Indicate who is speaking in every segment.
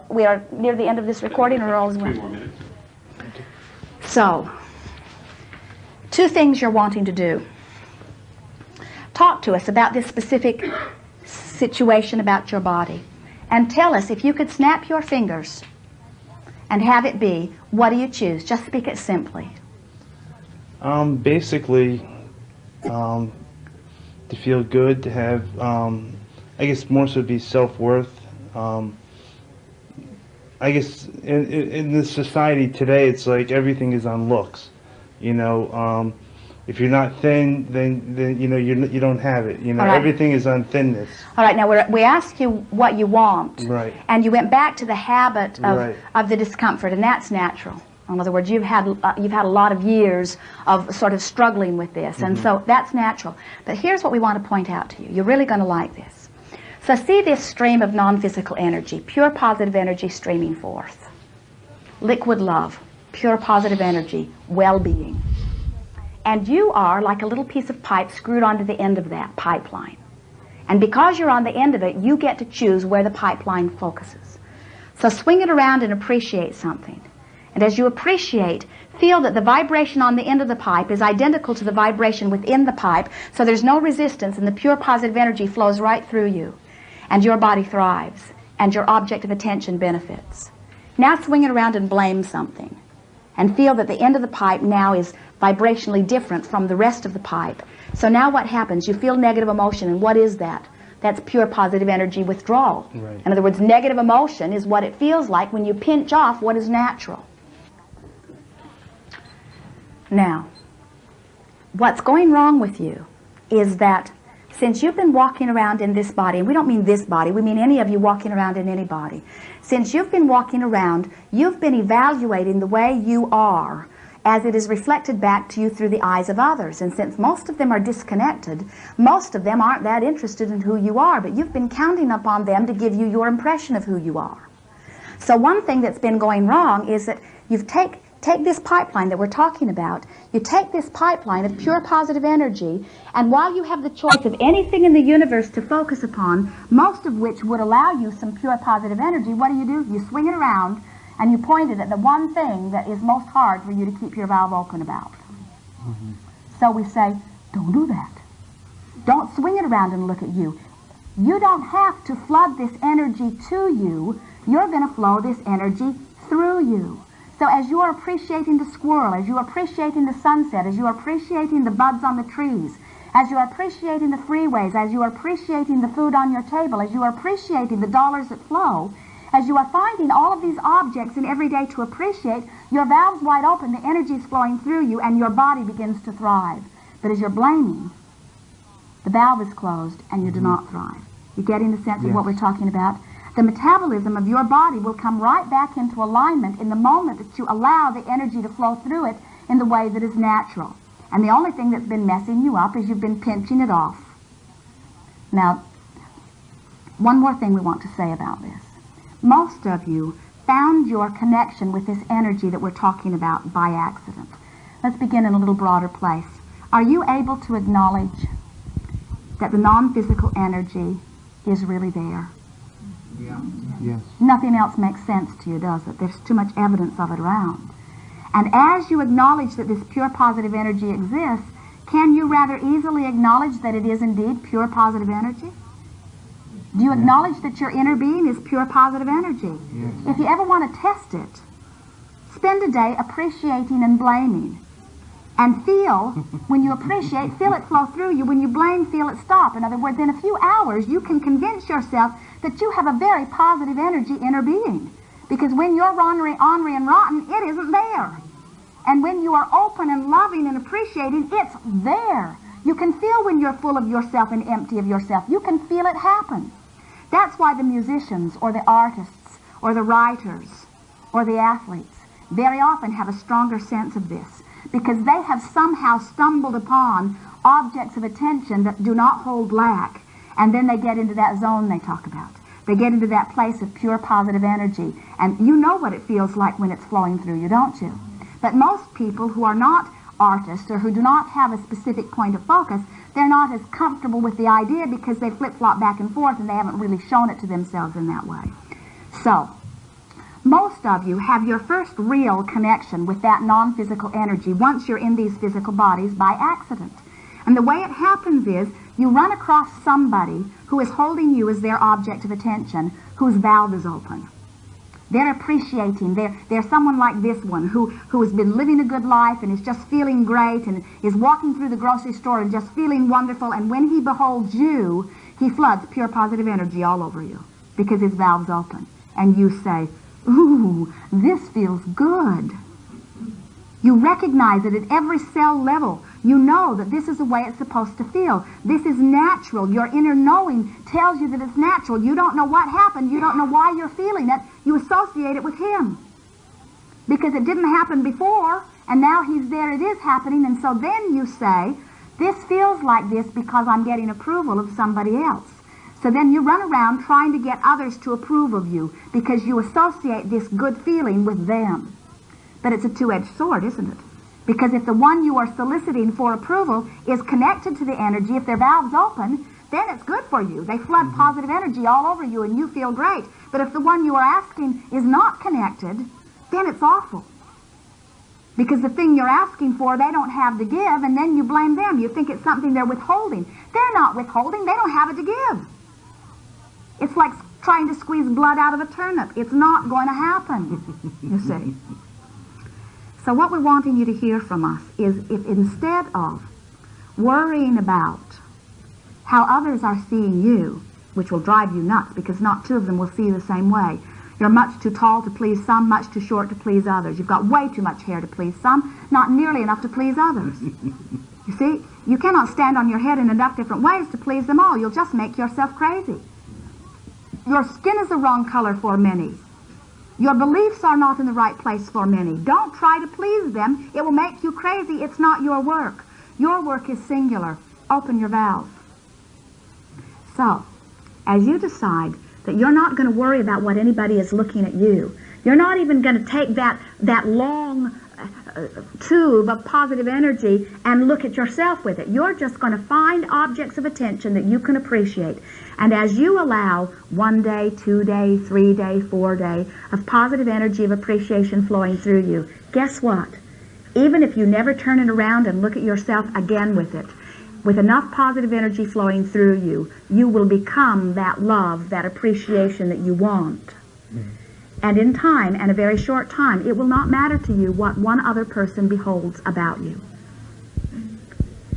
Speaker 1: We are near the end of this recording, or all is well?
Speaker 2: 3 more minutes.
Speaker 1: So, 2 things you're wanting to do. Talk to us about this specific situation about your body. And tell us, if you could snap your fingers and have it be, what do you choose? Just speak it simply.
Speaker 3: Basically, to feel good, to have, I guess more so be self-worth. I guess in this society today, it's like everything is on looks. You know, if you're not thin, then you know you don't have it. You know,
Speaker 1: Right.
Speaker 3: Everything is on thinness.
Speaker 1: All right, now we asked you what you want.
Speaker 3: Right.
Speaker 1: And you went back to the habit of,
Speaker 3: Right.
Speaker 1: of the discomfort, and that's natural. In other words, you've had a lot of years of sort of struggling with this, and so that's natural. But here's what we want to point out to you. You're really going to like this. So see this stream of non-physical energy, pure positive energy streaming forth. Liquid love, pure positive energy, well-being. And you are like a little piece of pipe screwed onto the end of that pipeline. And because you're on the end of it, you get to choose where the pipeline focuses. So swing it around and appreciate something. And as you appreciate, feel that the vibration on the end of the pipe is identical to the vibration within the pipe, so there's no resistance, and the pure positive energy flows right through you. And your body thrives, and your object of attention benefits. Now swing it around and blame something. And feel that the end of the pipe now is vibrationally different from the rest of the pipe. So now what happens? You feel negative emotion, and what is that? That's pure positive energy withdrawal.
Speaker 3: Right.
Speaker 1: In other words, negative emotion is what it feels like when you pinch off what is natural. Now, what's going wrong with you is that since you've been walking around in this body, and we don't mean this body, we mean any of you walking around in any body. Since you've been walking around, you've been evaluating the way you are as it is reflected back to you through the eyes of others. And since most of them are disconnected, most of them aren't that interested in who you are, but you've been counting upon them to give you your impression of who you are. So one thing that's been going wrong is that you've take this pipeline that we're talking about, you take this pipeline of pure positive energy, and while you have the choice of anything in the universe to focus upon, most of which would allow you some pure positive energy, what do? You swing it around and you point it at the one thing that is most hard for you to keep your valve open about. So we say, don't do that. Don't swing it around and look at you. You don't have to flood this energy to you. You're going to flow this energy through you. So as you are appreciating the squirrel, as you are appreciating the sunset, as you are appreciating the buds on the trees, as you are appreciating the freeways, as you are appreciating the food on your table, as you are appreciating the dollars that flow, as you are finding all of these objects in every day to appreciate, your valve's wide open, the energy is flowing through you, and your body begins to thrive. But as you're blaming, the valve is closed, and you do not thrive. You getting the sense of what we're talking about? The metabolism of your body will come right back into alignment in the moment that you allow the energy to flow through it in the way that is natural. And the only thing that's been messing you up is you've been pinching it off. Now, one more thing we want to say about this. Most of you found your connection with this energy that we're talking about by accident. Let's begin in a little broader place. Are you able to acknowledge that the non-physical energy is really there?
Speaker 4: Yeah.
Speaker 3: Yes.
Speaker 1: Nothing else makes sense to you, does it? There's too much evidence of it around. And as you acknowledge that this pure positive energy exists, can you rather easily acknowledge that it is indeed pure positive energy? Do you acknowledge that your inner being is pure positive energy?
Speaker 3: Yes.
Speaker 1: If you ever want to test it, spend a day appreciating and blaming. And feel, when you appreciate, feel it flow through you. When you blame, feel it stop. In other words, in a few hours, you can convince yourself that you have a very positive energy inner being. Because when you're ornery and rotten, it isn't there. And when you are open and loving and appreciating, it's there. You can feel when you're full of yourself and empty of yourself. You can feel it happen. That's why the musicians or the artists or the writers or the athletes very often have a stronger sense of this, because they have somehow stumbled upon objects of attention that do not hold lack, and then they get into that zone they talk about. They get into that place of pure positive energy, and you know what it feels like when it's flowing through you, don't you? But most people who are not artists or who do not have a specific point of focus, they're not as comfortable with the idea because they flip-flop back and forth and they haven't really shown it to themselves in that way. So, most of you have your first real connection with that non-physical energy once you're in these physical bodies by accident. And the way it happens is you run across somebody who is holding you as their object of attention, whose valve is open. They're appreciating. They're someone like this one who has been living a good life and is just feeling great and is walking through the grocery store and just feeling wonderful. And when he beholds you, he floods pure positive energy all over you because his valve's open. And you say, ooh, this feels good. You recognize it at every cell level. You know that this is the way it's supposed to feel. This is natural. Your inner knowing tells you that it's natural. You don't know what happened. You don't know why you're feeling it. You associate it with him. Because it didn't happen before, and now he's there, it is happening, and so then you say, this feels like this because I'm getting approval of somebody else. So then you run around trying to get others to approve of you because you associate this good feeling with them. But it's a two-edged sword, isn't it? Because if the one you are soliciting for approval is connected to the energy, if their valve's open, then it's good for you. They flood positive energy all over you and you feel great. But if the one you are asking is not connected, then it's awful. Because the thing you're asking for, they don't have to give, and then you blame them. You think it's something they're withholding. They're not withholding. They don't have it to give. It's like trying to squeeze blood out of a turnip. It's not going to happen, you see. So what we're wanting you to hear from us is if instead of worrying about how others are seeing you, which will drive you nuts because not two of them will see you the same way. You're much too tall to please some, much too short to please others. You've got way too much hair to please some, not nearly enough to please others. You see, you cannot stand on your head in enough different ways to please them all. You'll just make yourself crazy. Your skin is the wrong color for many. Your beliefs are not in the right place for many. Don't try to please them. It will make you crazy. It's not your work. Your work is singular. Open your valve. So, as you decide that you're not going to worry about what anybody is looking at you, you're not even going to take that long tube of positive energy and look at yourself with it. You're just going to find objects of attention that you can appreciate. And as you allow 1 day, 2 day, 3 day, 4 day of positive energy of appreciation flowing through you, guess what? Even if you never turn it around and look at yourself again with it, with enough positive energy flowing through you, you will become that love, that appreciation that you want. And in time, and a very short time, it will not matter to you what one other person beholds about you.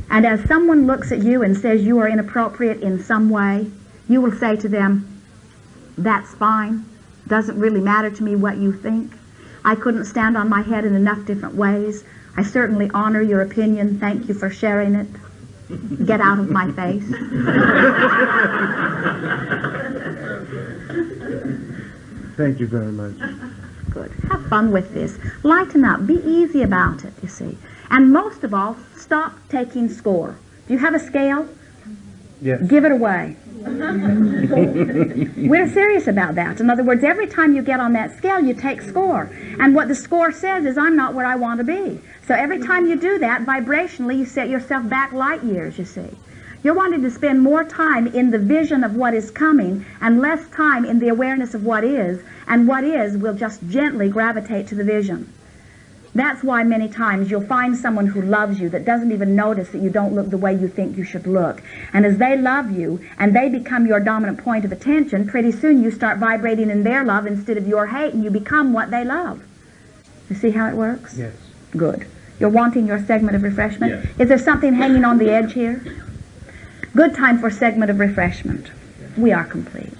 Speaker 1: And as someone looks at you and says you are inappropriate in some way, you will say to them, that's fine. Doesn't really matter to me what you think. I couldn't stand on my head in enough different ways. I certainly honor your opinion. Thank you for sharing it. Get out of my face.
Speaker 3: Thank you very much.
Speaker 1: Good. Have fun with this. Lighten up. Be easy about it, you see. And most of all, stop taking score. Do you have a scale?
Speaker 3: Yes.
Speaker 1: Give it away. We're serious about that. In other words, every time you get on that scale, you take score. And what the score says is, I'm not where I want to be. So every time you do that, vibrationally, you set yourself back light years, you see. You're wanting to spend more time in the vision of what is coming and less time in the awareness of what is, and what is will just gently gravitate to the vision. That's why many times you'll find someone who loves you that doesn't even notice that you don't look the way you think you should look. And as they love you and they become your dominant point of attention, pretty soon you start vibrating in their love instead of your hate, and you become what they love. You see how it works?
Speaker 3: Yes.
Speaker 1: Good. You're wanting your segment of refreshment?
Speaker 3: Yes.
Speaker 1: Is there something hanging on the edge here? Good time for segment of refreshment. We are complete.